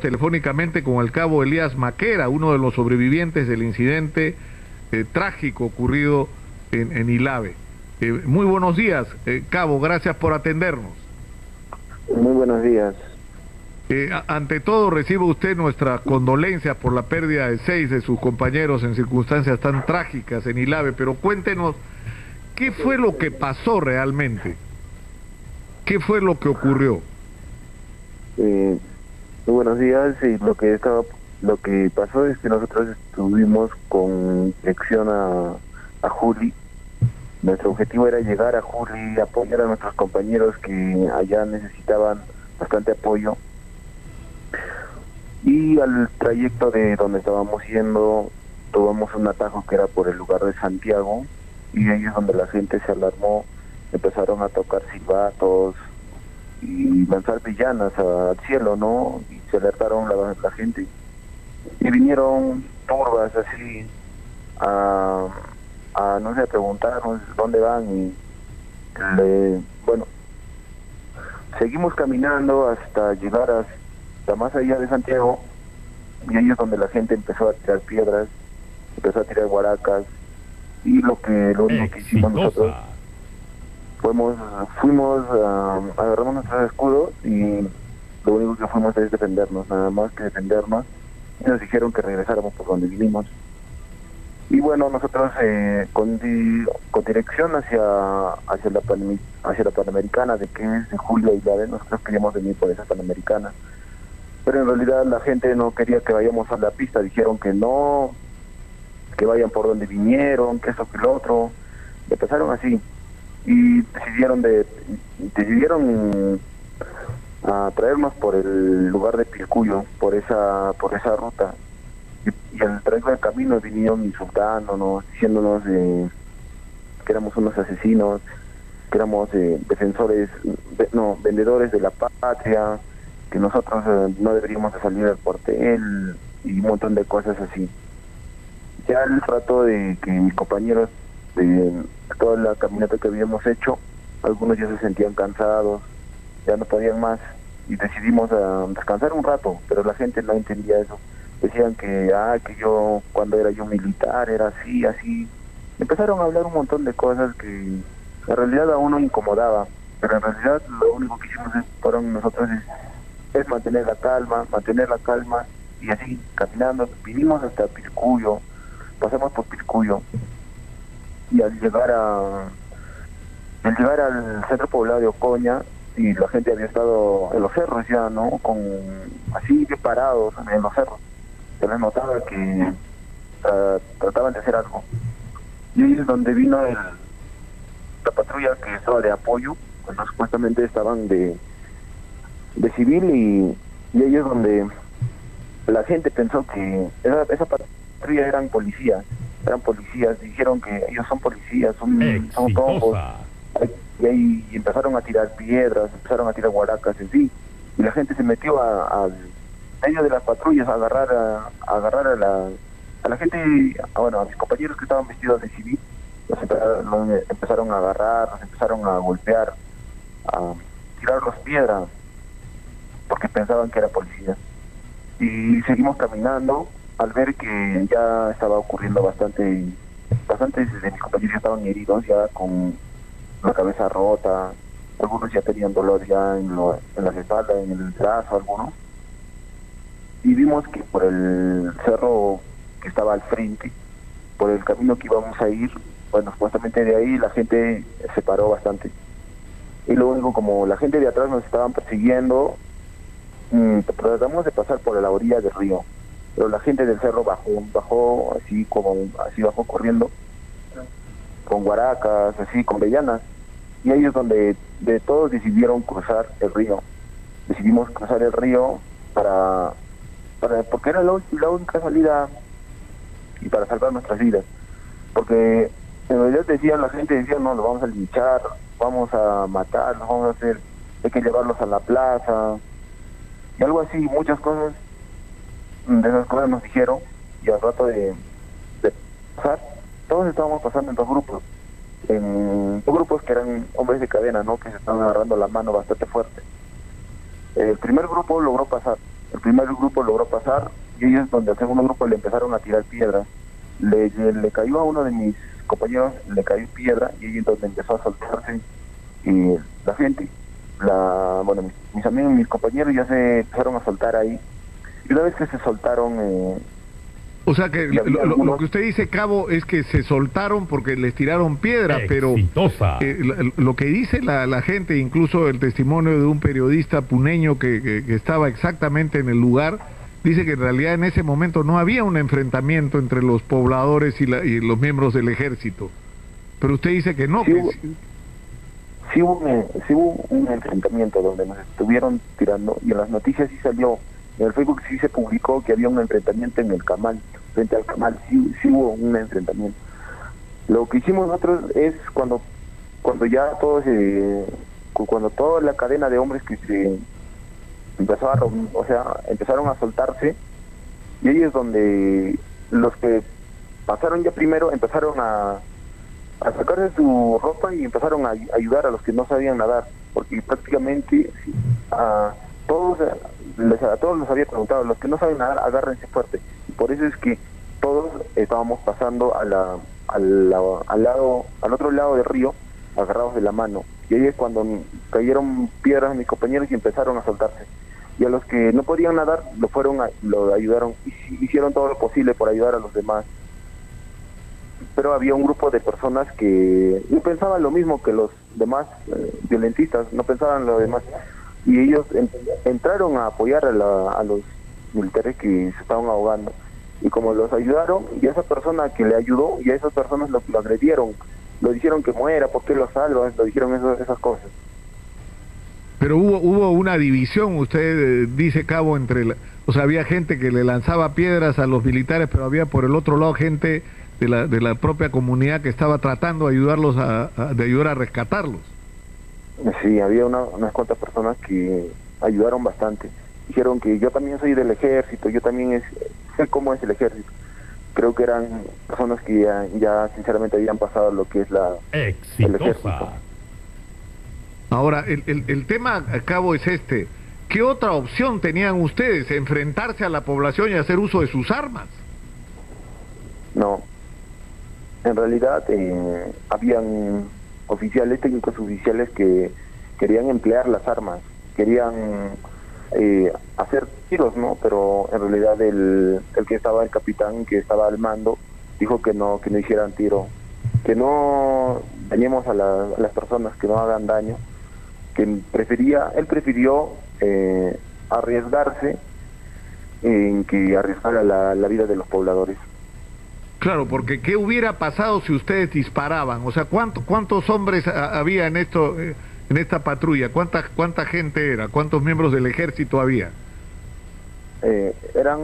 telefónicamente con el cabo Elías Maquera, uno de los sobrevivientes del incidente trágico ocurrido en Ilave. Muy buenos días, cabo, gracias por atendernos. Muy buenos días. Ante todo, recibe usted nuestras condolencias por la pérdida de 6 de sus compañeros en circunstancias tan trágicas en Ilave, pero cuéntenos, ¿qué fue lo que pasó realmente? ¿Qué fue lo que ocurrió? Muy buenos días. Lo que pasó es que nosotros estuvimos con dirección a Juli. Nuestro objetivo era llegar a Juli, apoyar a nuestros compañeros que allá necesitaban bastante apoyo. Y al trayecto de donde estábamos yendo, tomamos un atajo que era por el lugar de Santiago, y ahí es donde la gente se alarmó, empezaron a tocar silbatos y lanzar villanas al cielo, ¿no? Y se alertaron la gente. Y vinieron turbas así no sé, a preguntarnos dónde van y bueno, seguimos caminando hasta llegar hasta más allá de Santiago, y ahí es donde la gente empezó a tirar piedras, empezó a tirar guaracas, y lo único que hicimos nosotros fuimos agarramos nuestros escudos y lo único que fuimos es defendernos, nada más que defendernos, y nos dijeron que regresáramos por donde vinimos. Y bueno, nosotros con dirección hacia la Panamericana, de que es de Julio y Ilave, nosotros queríamos venir por esa Panamericana. Pero en realidad la gente no quería que vayamos a la pista, dijeron que no, que vayan por donde vinieron, que eso, que lo otro. Empezaron así y decidieron a traernos por el lugar de Pilcuyo, por esa ruta. Y al trayecto del camino vinieron insultándonos, diciéndonos que éramos unos asesinos, que éramos vendedores de la patria, que nosotros no deberíamos de salir al cuartel y un montón de cosas así. Ya el rato de que mis compañeros de toda la caminata que habíamos hecho, algunos ya se sentían cansados, ya no podían más, y decidimos descansar un rato, pero la gente no entendía eso. Decían que yo cuando era yo militar era así. Empezaron a hablar un montón de cosas que en realidad a uno incomodaba, pero en realidad lo único que hicimos nosotros es mantener la calma, y así caminando, vinimos hasta Pilcuyo, pasamos por Pilcuyo, y al llegar al centro poblado de Ocoña, y la gente había estado en los cerros ya, ¿no? Así bien parados en los cerros. Se les notaba que trataban de hacer algo. Y ahí es donde vino la patrulla que estaba de apoyo, cuando supuestamente estaban de civil, y ahí es donde la gente pensó que esa patrulla eran policías, dijeron que ellos son policías, son todos, y ahí empezaron a tirar piedras, empezaron a tirar guaracas en sí, y la gente se metió al medio de las patrullas a agarrar a la gente, a mis compañeros que estaban vestidos de civil, los empezaron a agarrar, los empezaron a golpear, a tirarlos piedras, porque pensaban que era policía. Y seguimos caminando al ver que ya estaba ocurriendo bastantes de mis compañeros ya estaban heridos, ya con la cabeza rota, algunos ya tenían dolor ya en las espaldas, en el brazo, algunos. Y vimos que por el cerro que estaba al frente, por el camino que íbamos a ir, bueno, supuestamente de ahí la gente se paró bastante. Y lo único, como la gente de atrás nos estaban persiguiendo, tratamos de pasar por la orilla del río, pero la gente del cerro bajó bajó corriendo, con guaracas, así, con vellanas, y ahí es donde de todos decidieron cruzar el río. Decidimos cruzar el río porque era la única salida y para salvar nuestras vidas, porque en realidad la gente decía, no, los vamos a linchar, vamos a matar, los vamos a hacer, hay que llevarlos a la plaza, y algo así, muchas cosas, de esas cosas nos dijeron, y al rato de pasar, todos estábamos pasando en dos grupos que eran hombres de cadena, ¿no? Que se estaban agarrando la mano bastante fuerte. El primer grupo logró pasar, el primer grupo logró pasar y ellos donde el segundo grupo le empezaron a tirar piedras. Le cayó a uno de mis compañeros, le cayó piedra y ahí es donde empezó a soltarse la gente. Bueno, mis amigos, mis compañeros ya se empezaron a soltar ahí. Y una vez que se soltaron... o sea que lo que usted dice, Cabo, es que se soltaron porque les tiraron piedra, pero lo que dice la gente, incluso el testimonio de un periodista puneño que estaba exactamente en el lugar, dice que en realidad en ese momento no había un enfrentamiento entre los pobladores y los miembros del ejército. Pero usted dice que no. Sí hubo un enfrentamiento donde nos estuvieron tirando y en las noticias sí salió. En el Facebook sí se publicó que había un enfrentamiento en el Camal, frente al Camal, sí hubo un enfrentamiento. Lo que hicimos nosotros es cuando ya cuando toda la cadena de hombres que se empezó empezaron a soltarse, y ahí es donde los que pasaron ya primero empezaron a sacarse su ropa y empezaron a ayudar a los que no sabían nadar, porque prácticamente a todos les había preguntado, los que no saben nadar, agárrense fuerte. Y por eso es que todos estábamos pasando al otro lado del río, agarrados de la mano. Y ahí es cuando cayeron piedras a mis compañeros y empezaron a soltarse. Y a los que no podían nadar, lo ayudaron, y hicieron todo lo posible por ayudar a los demás. Pero había un grupo de personas que no pensaban lo mismo que los demás violentistas, no pensaban lo demás. Y ellos entraron a apoyar a los militares que se estaban ahogando. Y como los ayudaron, y a esa persona que le ayudó, y a esas personas lo agredieron, lo dijeron que muera, ¿por qué lo salvas? Lo dijeron esas cosas. Pero hubo una división, usted dice, Cabo, o sea, había gente que le lanzaba piedras a los militares, pero había por el otro lado gente de la propia comunidad que estaba tratando de ayudarlos de ayudar a rescatarlos. Sí, había unas cuantas personas que ayudaron bastante. Dijeron que yo también soy del ejército, yo también sé cómo es el ejército. Creo que eran personas que ya sinceramente habían pasado lo que es el ejército. Ahora, el tema a cabo es este. ¿Qué otra opción tenían ustedes? ¿Enfrentarse a la población y hacer uso de sus armas? No. En realidad, habían técnicos oficiales que querían emplear las armas, querían hacer tiros, ¿no? Pero en realidad el capitán que estaba al mando dijo que no hicieran tiro, que no dañemos a las personas, que no hagan daño, que él prefirió arriesgarse en que arriesgara la vida de los pobladores. Claro, porque ¿qué hubiera pasado si ustedes disparaban? O sea, ¿cuántos hombres había en esta patrulla? ¿Cuánta gente era? ¿Cuántos miembros del ejército había? Eran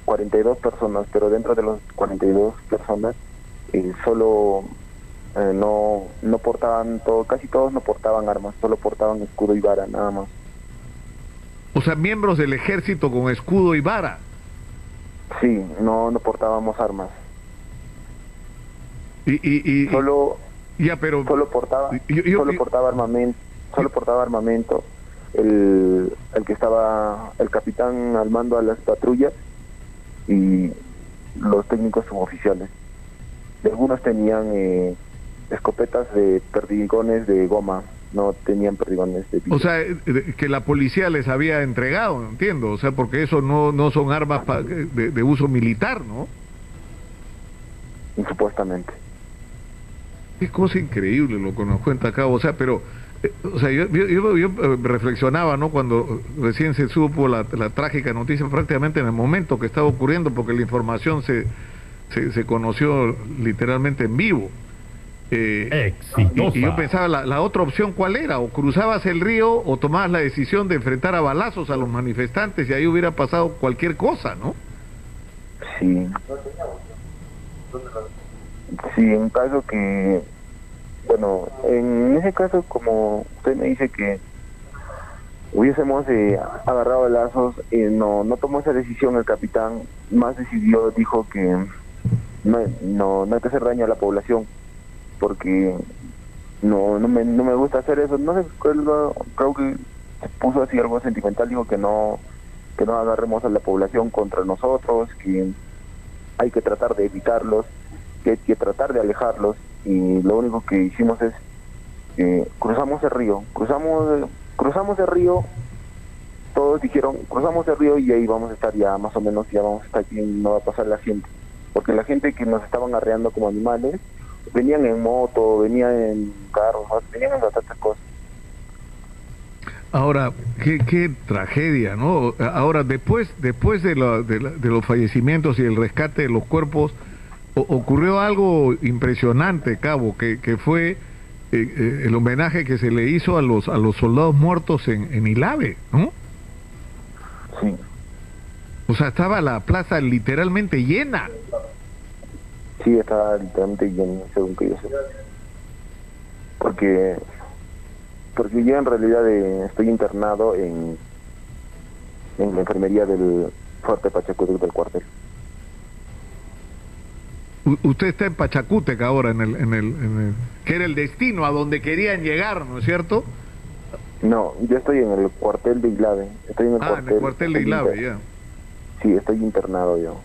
42 personas, pero dentro de los 42 personas solo no portaban casi todos no portaban armas, solo portaban escudo y vara, nada más. O sea, miembros del ejército con escudo y vara. Sí, no portábamos armas. Solo portaba armamento el que estaba el capitán al mando a las patrullas y los técnicos suboficiales. Algunos tenían escopetas de perdigones de goma, no tenían perdigones de vidrio. O sea, que la policía les había entregado, entiendo, o sea, porque eso no son armas de uso militar, ¿no? Supuestamente. Qué cosa increíble lo que nos cuenta acá, o sea, pero o sea, yo reflexionaba, ¿no? Cuando recién se supo la trágica noticia, prácticamente en el momento que estaba ocurriendo, porque la información se conoció literalmente en vivo. Y yo pensaba, la otra opción, ¿cuál era? O cruzabas el río o tomabas la decisión de enfrentar a balazos a los manifestantes y ahí hubiera pasado cualquier cosa, ¿no? Sí. Sí, en caso que... Bueno, en ese caso, como usted me dice que hubiésemos agarrado balazos, no tomó esa decisión el capitán, más dijo que no hay que hacer daño a la población, porque no me gusta hacer eso, no sé, creo que se puso así algo sentimental, dijo que no que no agarremos a la población contra nosotros, que hay que tratar de evitarlos, que hay que tratar de alejarlos, y lo único que hicimos es cruzamos el río, cruzamos el río, todos dijeron cruzamos el río y ahí vamos a estar ya más o menos, ya vamos a estar aquí, no va a pasar la gente, porque la gente que nos estaban arreando como animales, venían en moto, venían en carros, venían en bastantes cosas. Ahora, qué tragedia, ¿no? Ahora, después de los fallecimientos y el rescate de los cuerpos, ocurrió algo impresionante, Cabo, que fue el homenaje que se le hizo a los soldados muertos en Ilave, ¿no? Sí. O sea, estaba la plaza literalmente llena. Sí, estaba literalmente llena, según que yo sé. Porque yo en realidad estoy internado en la enfermería del Fuerte Pachacútec del cuartel. Usted está en Pachacútec ahora, en el que era el destino a donde querían llegar, ¿no es cierto? No, yo estoy en el cuartel de Ilave. Estoy en el cuartel de Ilave, ya. Sí, estoy internado yo.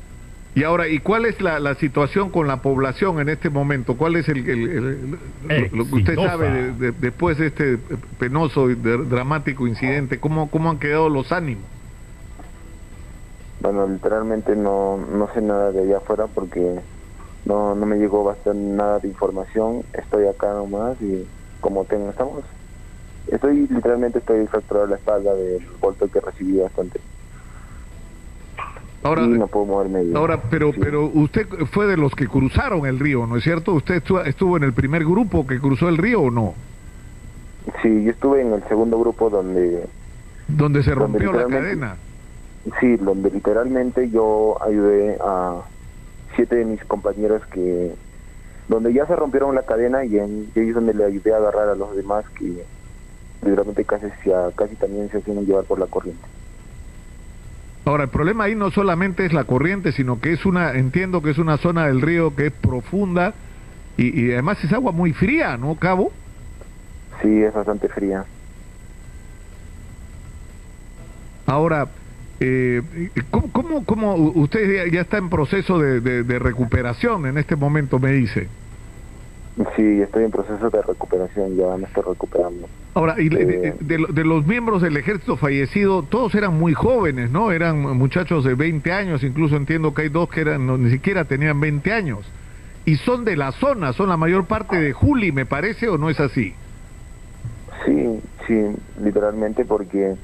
Y ahora, ¿y cuál es la situación con la población en este momento? ¿Cuál es lo que usted sabe después de este penoso y dramático incidente? ¿Cómo han quedado los ánimos? Bueno, literalmente no sé nada de allá afuera porque no me llegó bastante nada de información. Estoy acá nomás y como estoy fracturado la espalda del golpe que recibí bastante. Ahora, y no puedo moverme bien. Ahora, pero usted fue de los que cruzaron el río, ¿no es cierto? ¿Usted estuvo en el primer grupo que cruzó el río o no? Sí, yo estuve en el segundo grupo donde se rompió la cadena. Sí, donde literalmente yo ayudé a 7 de mis compañeros donde ya se rompieron la cadena y ahí es donde le ayudé a agarrar a los demás que literalmente casi también se hacían llevar por la corriente. Ahora, el problema ahí no solamente es la corriente, sino que entiendo que es una zona del río que es profunda y además es agua muy fría, ¿no, Cabo? Sí, es bastante fría. Ahora, ¿cómo usted ya está en proceso de recuperación en este momento, me dice? Sí, estoy en proceso de recuperación, ya me estoy recuperando. Ahora, y de los miembros del ejército fallecido, todos eran muy jóvenes, ¿no? Eran muchachos de 20 años, incluso entiendo que hay 2 que ni siquiera tenían 20 años. Y son de la zona, son la mayor parte de Juli, me parece, ¿o no es así? Sí, literalmente, porque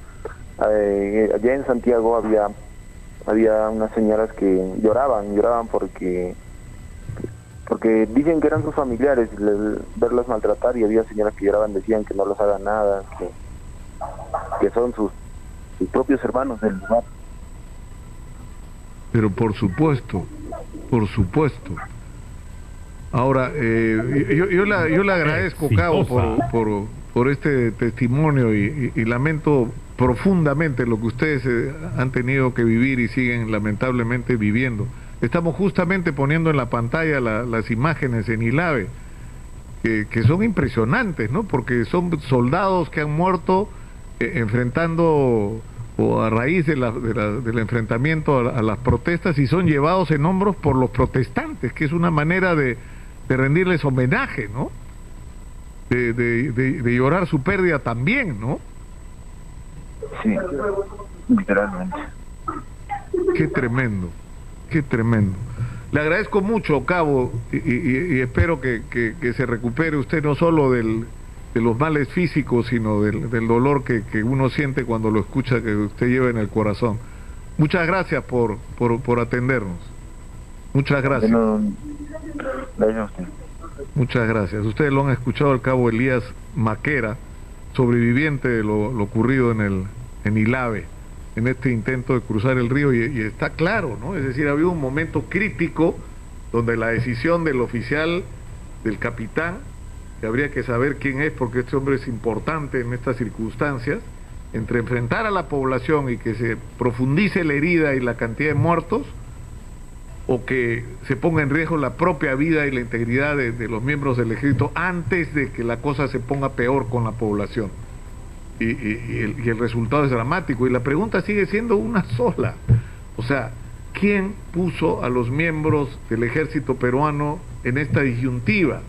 allá en Santiago había unas señoras que lloraban porque dicen que eran sus familiares, verlos maltratar, y había señoras que lloraban, decían que no los hagan nada, que son sus propios hermanos del lugar. Pero por supuesto. Ahora, yo le agradezco, Cabo, por este testimonio y lamento profundamente lo que ustedes han tenido que vivir y siguen lamentablemente viviendo. Estamos justamente poniendo en la pantalla las imágenes en Ilave, que son impresionantes, ¿no? Porque son soldados que han muerto enfrentando o a raíz del enfrentamiento a las protestas y son llevados en hombros por los protestantes, que es una manera de rendirles homenaje, ¿no? De llorar su pérdida también, ¿no? Sí, literalmente. Qué tremendo. Le agradezco mucho, Cabo, y espero que se recupere usted no solo de los males físicos, sino del dolor que uno siente cuando lo escucha, que usted lleva en el corazón. Muchas gracias por atendernos. Muchas gracias. Gracias a usted. Muchas gracias. Ustedes lo han escuchado, al Cabo Elías Maquera, sobreviviente de lo ocurrido en Ilave, en este intento de cruzar el río, y está claro, ¿no? Es decir, ha habido un momento crítico donde la decisión del oficial, del capitán, que habría que saber quién es, porque este hombre es importante en estas circunstancias, entre enfrentar a la población y que se profundice la herida y la cantidad de muertos, o que se ponga en riesgo la propia vida y la integridad de los miembros del ejército antes de que la cosa se ponga peor con la población. y el resultado es dramático. Y la pregunta sigue siendo una sola. O sea, ¿quién puso a los miembros del ejército peruano en esta disyuntiva?